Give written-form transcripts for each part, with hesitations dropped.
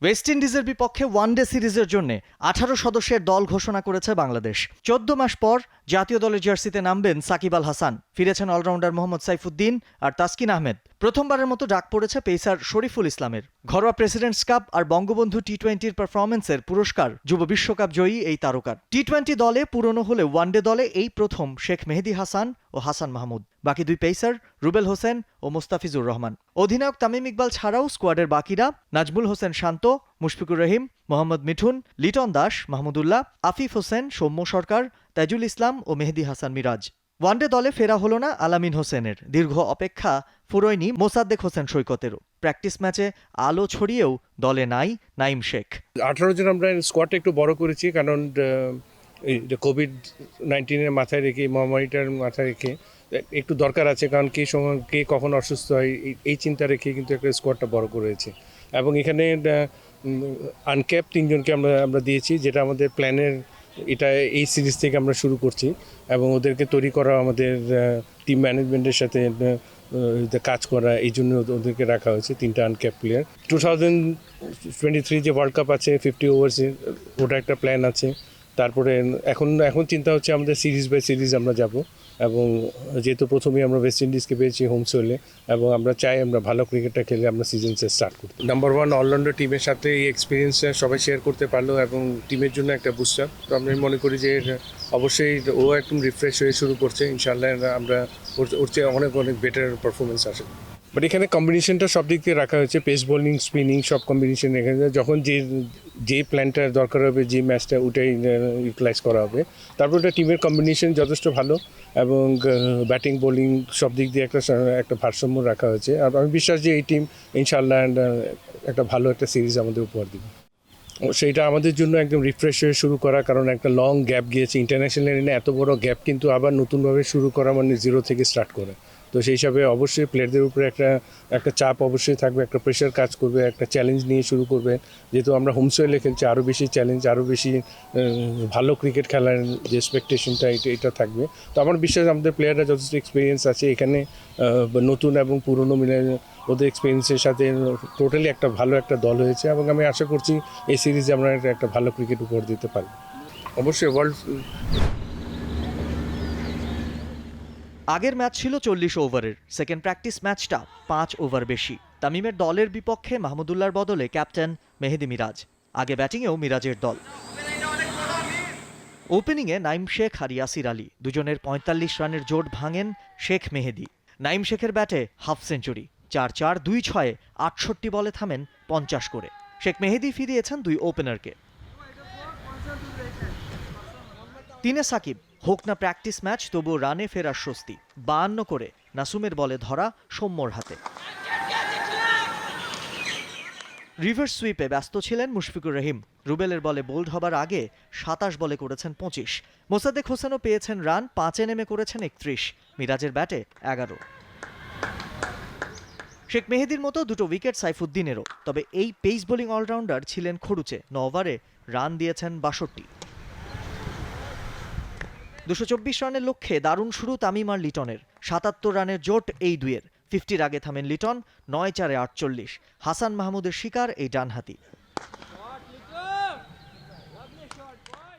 West ইন্ডিজের বিপক্ষে one day সিরিজের জন্য 18 সদস্যের দল ঘোষণা করেছে বাংলাদেশ। 14 মাস পর জাতীয় দলের জার্সিতে নামবেন সাকিব আল হাসান, ফিরেছেন অলরাউন্ডার মোহাম্মদ সাইফুদ্দিন আর তাসকিন আহমেদ। প্রথমবারের মতো ডাক পড়েছে পেসার শরীফুল ইসলামের। ঘরোয়া প্রেসিডেন্টস কাপ আর বঙ্গবন্ধু টি-20 পারফরম্যান্সের পুরস্কার যুব বিশ্বকাপ জয়ী এই তারকার। টি-20 দলে পুরনো হলে ওয়ানডে দলে এই প্রথম শেখ মেহেদী হাসান ও হাসান মাহমুদ। বাকি দুই পেসার রুবেল হোসেন ও মোস্তাফিজুর রহমান। অধিনায়ক তামিম ইকবাল ছাড়াও স্কোয়াডের বাকিরা নাজমুল হোসেন শান্ত, মুশফিকুর রহিম, মোহাম্মদ মিঠুন, লিটন দাস, মাহমুদুল্লাহ, আফিফ হোসেন, সৌম্য সরকার, তাইজুল ইসলাম ও মেহেদী হাসান মিরাজ। ওয়ানডে দলে ফেরা হলো না আলামিন হোসেনের। দীর্ঘ অপেক্ষা ফুরোয়নি মোসাদ্দেক হোসেন সৈকতেরও। প্র্যাকটিস ম্যাচে আলো ছড়িয়েও দলে নাই নাইম শেখ। 18 জন আমরা স্কোয়াডটা একটু বড় করেছি, কারণ কোভিড-19 মাথায় রেখে, মহামারীটার মাথায় রেখে একটু দরকার আছে, কারণ কে কখন অসুস্থ হয় এই চিন্তা রেখে কিন্তু একটা স্কোয়াডটা বড় করেছে। এবং এখানে আনক্যাপ 3 জনকে আমরা দিয়েছি, যেটা আমাদের প্ল্যানের, এটা এই সিরিজ থেকে আমরা শুরু করছি এবং ওদেরকে তৈরি করা, আমাদের টিম ম্যানেজমেন্টের সাথে কাজ করা, এই জন্য ওদেরকে রাখা হয়েছে 3টা আনক্যাপ প্লেয়ার। 2023 যে ওয়ার্ল্ড কাপ আছে 50 ওভার্সে, ওটা একটা প্ল্যান আছে। তারপরে এখন চিন্তা হচ্ছে আমাদের সিরিজ বাই সিরিজ আমরা যাব, এবং যেহেতু প্রথমেই আমরা ওয়েস্ট ইন্ডিজকে পেয়েছি হোম সোইলে, এবং আমরা চাই আমরা ভালো ক্রিকেটটা খেলে আমরা সিজনসে স্টার্ট করতে। নাম্বার 1 অলরাউন্ডার টিমের সাথে এই এক্সপিরিয়েন্সটা সবাই শেয়ার করতে পারলো এবং টিমের জন্য একটা বুস্টার। তো আমি মনে করি যে অবশ্যই ও একদম রিফ্রেশ হয়ে শুরু করছে। ইনশাআল্লাহ আমরা ওর চেয়ে অনেক বেটার পারফরমেন্স আসে। বাট এখানে কম্বিনেশনটা সব দিক থেকে রাখা হয়েছে, পেস বোলিং, স্পিনিং, সব কম্বিনেশন এখানে। যখন যে প্ল্যানটা দরকার হবে, যে ম্যাচটা, ওটাই ইউটিলাইজ করা হবে। তারপর ওটা টিমের কম্বিনেশন যথেষ্ট ভালো, এবং ব্যাটিং বোলিং সব দিক দিয়ে একটা ভারসাম্য রাখা হয়েছে। আর আমি বিশ্বাস যে এই টিম ইনশাআল্লাহ একটা ভালো একটা সিরিজ আমাদের উপহার দিবে। সেইটা আমাদের জন্য একদম রিফ্রেশ হয়ে শুরু করা, কারণ একটা লং গ্যাপ গিয়েছে ইন্টারন্যাশনাল লাইনে। এত বড় গ্যাপ কিন্তু আবার নতুনভাবে শুরু করা মানে জিরো থেকে স্টার্ট করে। তো সেই হিসাবে অবশ্যই প্লেয়ারদের উপরে একটা চাপ অবশ্যই থাকবে, একটা প্রেশার কাজ করবে, একটা চ্যালেঞ্জ নিয়ে শুরু করবে। যেহেতু আমরা হোম সয়েলে খেলছি, আরও বেশি চ্যালেঞ্জ, আরও বেশি ভালো ক্রিকেট খেলার যে এক্সপেকটেশনটা এটা থাকবে। তো আমার বিশ্বাস আমাদের প্লেয়াররা যথেষ্ট এক্সপিরিয়েন্স আছে এখানে, নতুন এবং পুরনো মিলে ওদের এক্সপিরিয়েন্সের সাথে টোটালি একটা ভালো একটা দল হয়েছে, এবং আমি আশা করছি এই সিরিজে আমরা একটা ভালো ক্রিকেট উপহার দিতে পারব। অবশ্যই আগের ম্যাচ ছিল 40 ওভারের। সেকেন্ড প্র্যাকটিস ম্যাচটা 5 ওভার বেশি। তামিমের দলের বিপক্ষে মাহমুদুল্লাহর বদলে ক্যাপ্টেন মেহেদী মিরাজ। আগে ব্যাটিংয়েও মিরাজের দল। ওপেনিংয়ে নাইম শেখ আর ইয়াসির আলী, দুজনের 45 রানের জোট ভাঙেন শেখ মেহেদী। নাইম শেখের ব্যাটে হাফ সেঞ্চুরি, 4-4, 2-6, 68 বলে থামেন 50 করে। শেখ মেহেদী ফিরিয়েছেন 2 ওপেনারকে। 3-এ সাকিব, হোক না প্র্যাকটিস ম্যাচ, তবুও রানে ফেরার স্বস্তি। 52 করে নাসুমের বলে ধরা সৌম্যর হাতে। রিভার্স সুইপে ব্যস্ত ছিলেন মুশফিকুর রহিম। রুবেলের বলে বোল্ড হবার আগে 27 বলে করেছেন 25। মোসাদ্দেক হোসেনও পেয়েছেন রান, 5-এ নেমে করেছেন 31। মিরাজের ব্যাটে 11। শেখ মেহেদীর মতো 2টো উইকেট সাইফুদ্দিনেরও। তবে এই পেস বোলিং অলরাউন্ডার ছিলেন খরুচে। 9 ওভারে রান দিয়েছেন 62। 224 রানের লক্ষ্যে দারুণ শুরু তামিম আর লিটনের। 77 রানের জোট এই দুয়ের। 50-র আগে থামেন লিটন, 9-4-এ 48। হাসান মাহমুদের শিকার এই ডানহাতি।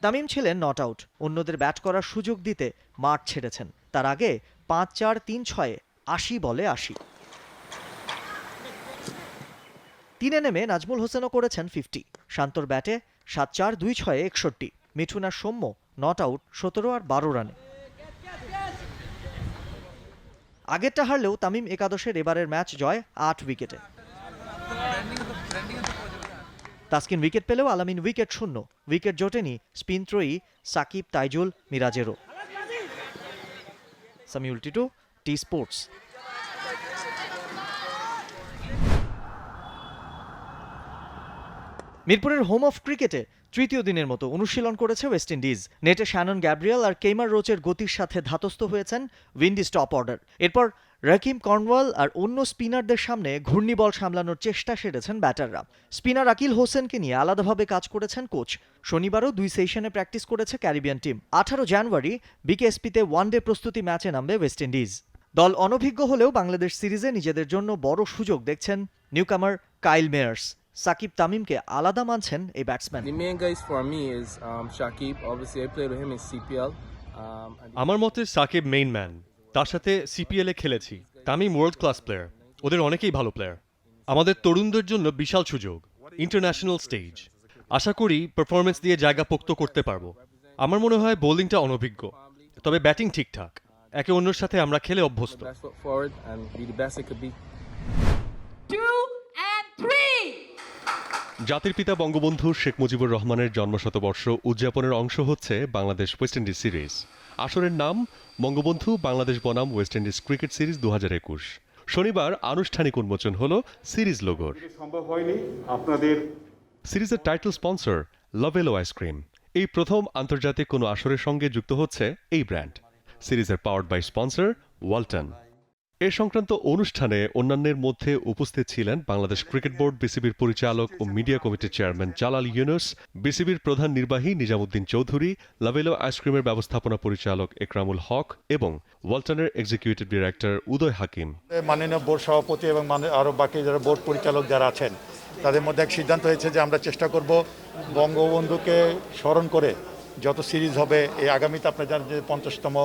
তামিম ছিলেন নট আউট। অন্যদের ব্যাট করার সুযোগ দিতে মাঠ ছেড়েছেন। তার আগে 5-4, 3-6-এ 80 বলে 80। 3-এ নেমে নাজমুল হোসেনও করেছেন 50। শান্তর ব্যাটে 7-4, 2-6-এ 61। মিঠুন আর সৌম্য নট আউট 17 আর 12 রানে। আগেরটা হারলেও তামিম একাদশের এবারের ম্যাচ জয় 8 উইকেটে। তাসকিন উইকেট পেলেও আলামিন উইকেট শূন্য। উইকেট জোটেনি স্পিন ত্রয়ী সাকিব, তাইজুল, মিরাজেরও। Samiul Titu, T Sports. মিরপুরের হোম অফ ক্রিকেটে তৃতীয় দিনের মতো অনুশীলন করেছে ওয়েস্ট ইন্ডিজ। নেটে শ্যানন গ্যাব্রিয়েল আর কেইমার রোচের গতির সাথে ধাতস্থ হয়েছেন উইন্ডিজ টপ অর্ডার। এরপর রাকিম কর্নওয়াল আর অন্য স্পিনারদের সামনে ঘূর্ণিবল সামলানোর চেষ্টা সেরেছেন ব্যাটাররা। স্পিনার আকিল হোসেনকে নিয়ে আলাদাভাবে কাজ করেছেন কোচ। শনিবারও 2 সেশনে প্র্যাকটিস করেছে ক্যারিবিয়ান টিম। 18 জানুয়ারি বিকেএসপিতে ওয়ানডে প্রস্তুতি ম্যাচে নামবে ওয়েস্ট ইন্ডিজ। দল অনভিজ্ঞ হলেও বাংলাদেশ সিরিজে নিজেদের জন্য বড় সুযোগ দেখছেন নিউকামার কাইল মেয়ার্স। সাকিব তামিমকে আলাদা মানছেন এই batsman. The main guys for me is Shakib. Obviously, I played with him in CPL. আমার মতে সাকিব মেইন ম্যান, তার সাথে সিপিএল এ খেলেছি। তামিম ওয়ার্ল্ড ক্লাস প্লেয়ার, ওদের অনেকেই ভালো প্লেয়ার। আমাদের তরুণদের জন্য বিশাল সুযোগ, ইন্টারন্যাশনাল স্টেজ। আশা করি পারফরমেন্স দিয়ে জায়গা পোক্ত করতে পারবো। আমার মনে হয় বোলিংটা অনভিজ্ঞ, তবে ব্যাটিং ঠিকঠাক। একে অন্যের সাথে আমরা খেলে অভ্যস্ত। Best foot forward and be the best it could be. 2 and 3. জাতির পিতা বঙ্গবন্ধু শেখ মুজিবুর রহমানের জন্মশতবর্ষ উদযাপনের অংশ হচ্ছে বাংলাদেশ ওয়েস্ট ইন্ডিজ সিরিজ। আসরের নাম বঙ্গবন্ধু বাংলাদেশ বনাম ওয়েস্ট ইন্ডিজ ক্রিকেট সিরিজ 2021। শনিবার আনুষ্ঠানিক উন্মোচন হলো সিরিজ লোগোর। সম্ভব হয়নি আপনাদের। সিরিজের টাইটেল স্পন্সর লাভেলো আইসক্রিম। এই প্রথম আন্তর্জাতিক কোনো আসরের সঙ্গে যুক্ত হচ্ছে এই ব্র্যান্ড। সিরিজের পাওয়ার্ড বাই স্পন্সর ওয়ালটন। এ সংক্রান্ত অনুষ্ঠানে অন্যান্যের মধ্যে উপস্থিত ছিলেন বাংলাদেশ ক্রিকেট বোর্ড, বিসিবির পরিচালক ও মিডিয়া কমিটির চেয়ারম্যান জালাল ইউনুস, বিসিবির প্রধান নির্বাহী নিজামুদ্দিন চৌধুরী, লাভেলো আইসক্রিমের ব্যবস্থাপনা পরিচালক একরামুল হক এবং ওয়ালটনের এক্সিকিউটিভ ডিরেক্টর উদয় হাকিম। মাননীয় বোর্ড সভাপতি এবং আরও বাকি যারা বোর্ড পরিচালক যারা আছেন তাদের মধ্যে এক সিদ্ধান্ত হয়েছে যে আমরা চেষ্টা করব বঙ্গবন্ধুকে স্মরণ করে যত সিরিজ হবে এই আগামীতে আপনার জানেন যে 50তম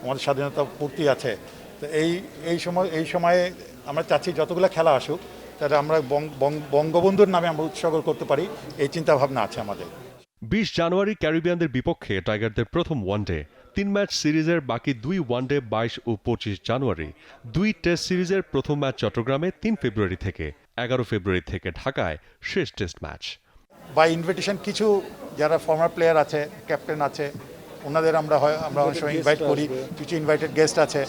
আমাদের স্বাধীনতা পূর্তি আছে, তো এই সময়ে আমরা চাচ্ছি যতগুলো খেলা আসুক তাহলে আমরা বঙ্গবন্ধুর নামে আমরা উৎসর্গ করতে পারি, এই চিন্তা ভাবনা আছে আমাদের। 20 জানুয়ারি ক্যারিবিয়ানদের বিপক্ষে টাইগারদের প্রথম ওয়ানডে, 3 ম্যাচ সিরিজের বাকি 2 ওয়ানডে 22 ও 25 জানুয়ারি, 2 টেস্ট সিরিজের প্রথম ম্যাচ চট্টগ্রামে 3 ফেব্রুয়ারি থেকে, 11 ফেব্রুয়ারি থেকে ঢাকায় শেষ টেস্ট ম্যাচ। বাই ইনভিটেশন কিছু যারা ফর্মার প্লেয়ার আছে, ক্যাপ্টেন আছে, ওনাদের আমরা অনেক সময় ইনভাইট করি, কিছু ইনভাইটেড গেস্ট আছে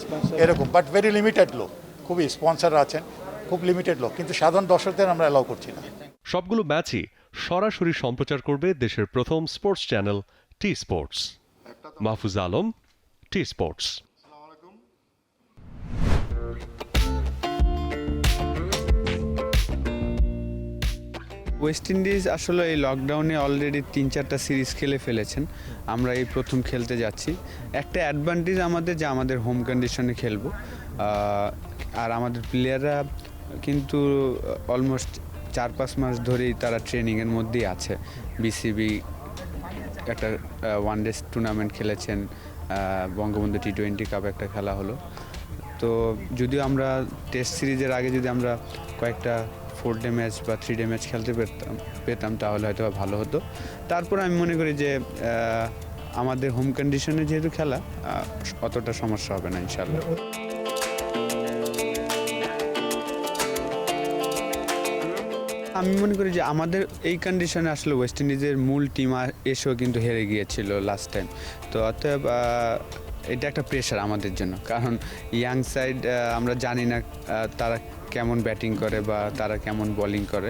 এরকম, বাট ভেরি লিমিটেড লোক, খুবই স্পন্সর আছেন, খুব লিমিটেড লোক, কিন্তু সাধারণ দর্শকদের আমরা অ্যালাউ করছি না। সবগুলো ম্যাচই সরাসরি সম্প্রচার করবে দেশের প্রথম sports channel T Sports. Mahfuz Alam, T Sports. West Indies আসলে এই লকডাউনে অলরেডি 3-4টা সিরিজ খেলে ফেলেছেন। আমরা এই প্রথম খেলতে যাচ্ছি। একটা অ্যাডভান্টেজ আমাদের যে আমাদের হোম কন্ডিশনে খেলবো, আর আমাদের প্লেয়াররা কিন্তু অলমোস্ট 4-5 মাস ধরেই তারা ট্রেনিংয়ের মধ্যেই আছে। বিসিবি একটা ওয়ানডে টুর্নামেন্ট খেলেছেন, বঙ্গবন্ধু টি20 কাপ একটা খেলা হলো। তো যদিও আমরা টেস্ট সিরিজের আগে যদি আমরা কয়েকটা 4-ডে ম্যাচ বা 3-ডে ম্যাচ খেলতে পেতাম তাহলে হয়তো ভালো হতো। তারপর আমি মনে করি যে আমাদের হোম কন্ডিশনে যেহেতু খেলা, অতটা সমস্যা হবে না ইনশাআল্লাহ। আমি মনে করি যে আমাদের এই কন্ডিশনে আসলে ওয়েস্ট ইন্ডিজের মূল টিম এসেও কিন্তু হেরে গিয়েছিল লাস্ট টাইম। তো অতএব এটা একটা প্রেশার আমাদের জন্য, কারণ ইয়াং সাইড আমরা জানি না তারা কেমন ব্যাটিং করে বা তারা কেমন বোলিং করে।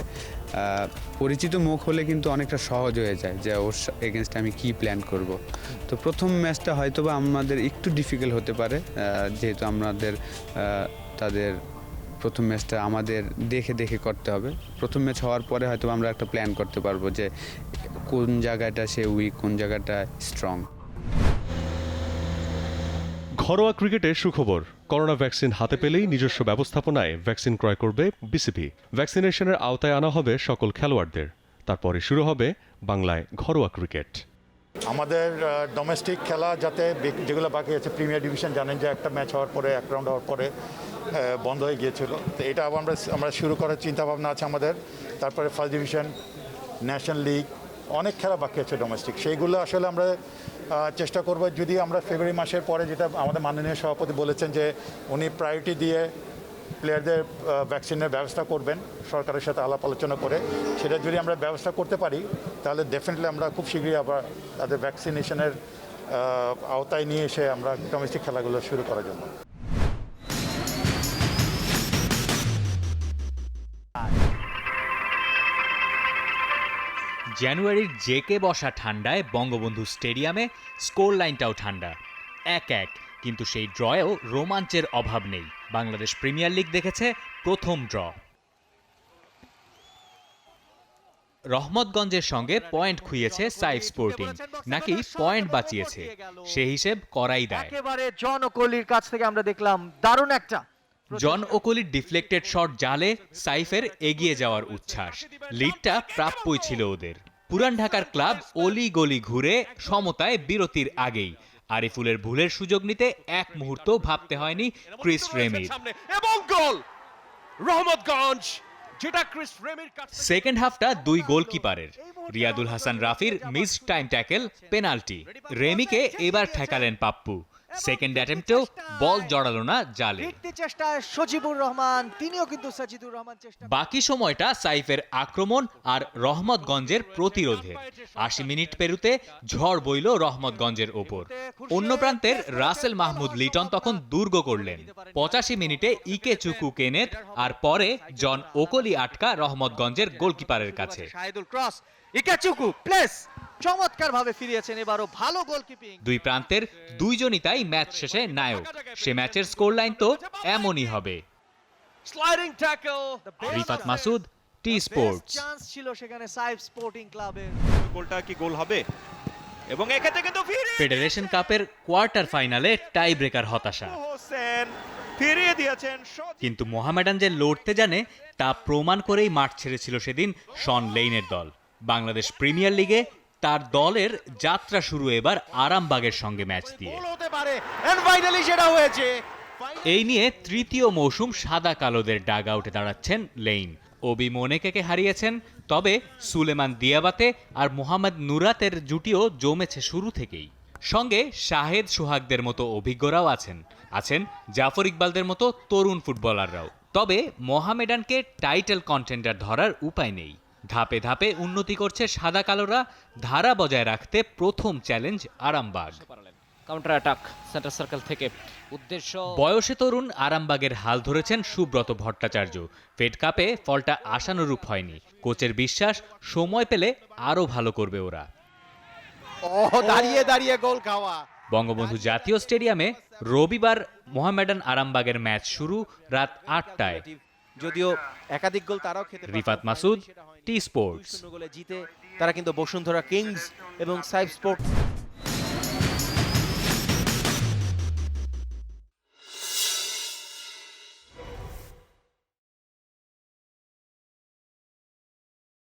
পরিচিত মুখ হলে কিন্তু অনেকটা সহজ হয়ে যায় যে ওর এগেনস্টে আমি কি প্ল্যান করব। তো প্রথম ম্যাচটা হয়তো বা আমাদের একটু ডিফিকাল্ট হতে পারে, যেহেতু তাদের প্রথম ম্যাচটা আমাদের দেখে দেখে করতে হবে। প্রথম ম্যাচ হওয়ার পরে হয়তো আমরা একটা প্ল্যান করতে পারবো যে কোন জায়গাটা সে উইক, কোন জায়গাটা স্ট্রং। ঘরোয়া ক্রিকেটে সুখবর, করোনা ভ্যাকসিন হাতে পেলেই নিজস্ব ব্যবস্থাপনায় ভ্যাকসিন ক্রয় করবে বিসিবি। ভ্যাকসিনেশনের আওতায় আনা হবে সকল খেলোয়াড়দের। তারপরে শুরু হবে বাংলায় ঘরোয়া ক্রিকেট। আমাদের ডোমেস্টিক খেলা যাতে যেগুলো বাকি আছে, প্রিমিয়ার ডিভিশন জানেন যে একটা ম্যাচ হওয়ার পরে, এক রাউন্ড হওয়ার পরে বন্ধ হয়ে গিয়েছিল, তো এটা আবার আমরা শুরু করার চিন্তাভাবনা আছে আমাদের। তারপরে ফার্স্ট ডিভিশন, ন্যাশনাল লিগ, অনেক খেলা বাকি আছে ডোমেস্টিক, সেইগুলো আসলে আমরা চেষ্টা করব যদি আমরা ফেব্রুয়ারি মাসের পরে, যেটা আমাদের মাননীয় সভাপতি বলেছেন যে উনি প্রায়োরিটি দিয়ে প্লেয়ারদের ভ্যাকসিনের ব্যবস্থা করবেন সরকারের সাথে আলাপ আলোচনা করে, সেটা যদি আমরা ব্যবস্থা করতে পারি তাহলে ডেফিনেটলি আমরা খুব শীঘ্রই আবার তাদের ভ্যাকসিনেশনের আওতায় নিয়ে এসে আমরা ডোমেস্টিক খেলাগুলো শুরু করার জন্য। জানুয়ারির জেকে বসা ঠান্ডায় বঙ্গবন্ধু স্টেডিয়ামে স্কোর লাইনটাও ঠান্ডা 1-1, কিন্তু সেই ড্রয়েও রোমাঞ্চের অভাব নেই। বাংলাদেশ প্রিমিয়ার লিগ দেখেছে প্রথম ড্র। রহমতগঞ্জের সঙ্গে পয়েন্ট খুইয়েছে সাইফ স্পোর্টিং, নাকি পয়েন্ট বাঁচিয়েছে সে হিসেব করাই দেয়। একেবারে জন কোহলির কাছ থেকে আমরা দেখলাম দারুণ একটা জন ওকলির ডিফ্লেক্টেড শট জালে সাইফের এগিয়ে যাওয়ার উচ্ছ্বাস। লিডটা প্রাপ্যই ছিল ওদের। পুরান ঢাকার ক্লাব অলি গলি ঘুরে সমতায় বিরতির আগেই আরিফুলের ভুলের সুযোগ নিতে এক মুহূর্ত ভাবতে হয়নি ক্রিস রেমির। এবং গোল রহমতগঞ্জ, যেটা ক্রিস রেমির কাছে। সেকেন্ড হাফটা দুই গোলকিপারের, রিয়াদুল হাসান রাফির মিসড টাইম ট্যাকেল, পেনাল্টি। রেমিকে এবার ঠেকালেন পাপ্পু। সেকেন্ড অ্যাটেম্পটেও বল জড়ালো না জালে। চেষ্টায় সজিবুর রহমান, তিনিও কিন্তু সাজিদুর রহমান চেষ্টা। বাকি সময়টা সাইফের আক্রমণ আর রহমতগঞ্জের প্রতিরোধে। ৮০ মিনিট পেরুতে ঝড় বইল রহমতগঞ্জের ওপর। অন্য প্রান্তের রাসেল মাহমুদ লিটন তখন দুর্গ করলেন। ৮৫ মিনিটে ইকে চুকু কেনেত, আর পরে জন ওকলি আটকা রহমতগঞ্জের গোলকিপারের কাছে। শাহিদুল ক্রস, ইকাচুকু প্লেস, চমৎকার ভাবে ফিরিয়েছেন, এবারও ভালো গোলকিপিং। দুই প্রান্তের দুইজনই তাই ম্যাচ শেষে নায়ক। সে ম্যাচের স্কোর লাইন তো এমনই হবে। Sliding tackle, Rifat Masud, T Sports. Chance ছিল সেখানে সাইফ স্পোর্টিং ক্লাবের। গোলটা কি গোল হবে? এবং এক্ষেত্রে কিন্তু ফেডারেশন কাপের কোয়ার্টার ফাইনালে টাই ব্রেকার হতাশা। হোসেন ফিরিয়ে দিয়েছেন। কিন্তু মোহামেডান যে লড়তে জানে তা প্রমাণ করেই মাঠ ছেড়েছিল সেদিন শন লেইনের দল। বাংলাদেশ প্রিমিয়ার লিগে তার দলের যাত্রা শুরু এবার আরামবাগের সঙ্গে ম্যাচ দিয়ে। হতে পারে, এন্ড ফাইনালি সেটা হয়েছে। এই নিয়ে তৃতীয় মৌসুম সাদা কালোদের ডাগ আউটে দাঁড়াচ্ছেন লেইন। ওবি মোনেকেকে হারিয়েছেন, তবে সুলেমান দিয়াবাতে আর মোহাম্মদ নুরাতের জুটিও জমেছে শুরু থেকেই। সঙ্গে শাহেদ সোহাগদের মতো অভিজ্ঞরাও আছেন জাফর ইকবালদের মতো তরুণ ফুটবলাররাও। তবে মোহামেডানকে টাইটেল কন্টেন্ডার ধরার উপায় নেই। ধাপে ধাপে উন্নতি করছে সাদা কালোরা, ধারা বজায় রাখতে প্রথম challenge Arambagh. Counter attack centre circle থেকে, উদ্দেশ্য বয়সে তরুণ আরামবাগের হাল ধরেছেন সুব্রত ভট্টাচার্য। ফেড কাপে ফলটা আশানুরূপ হয়নি। কোচের বিশ্বাস সময় পেলে আরও ভালো করবে ওরা। দাঁড়িয়ে দাঁড়িয়ে গোল খাওয়া। বঙ্গবন্ধু জাতীয় স্টেডিয়ামে রবিবার মোহামেডান আরামবাগের ম্যাচ শুরু রাত ৮টায়। যদিও একাধিক গোল তারাও খেতে পারত, রিফাত মাসুদ, টি স্পোর্টস। গোলে জিতে তারা কিন্তু বসুন্ধরা কিংস এবং সাইফ স্পোর্টস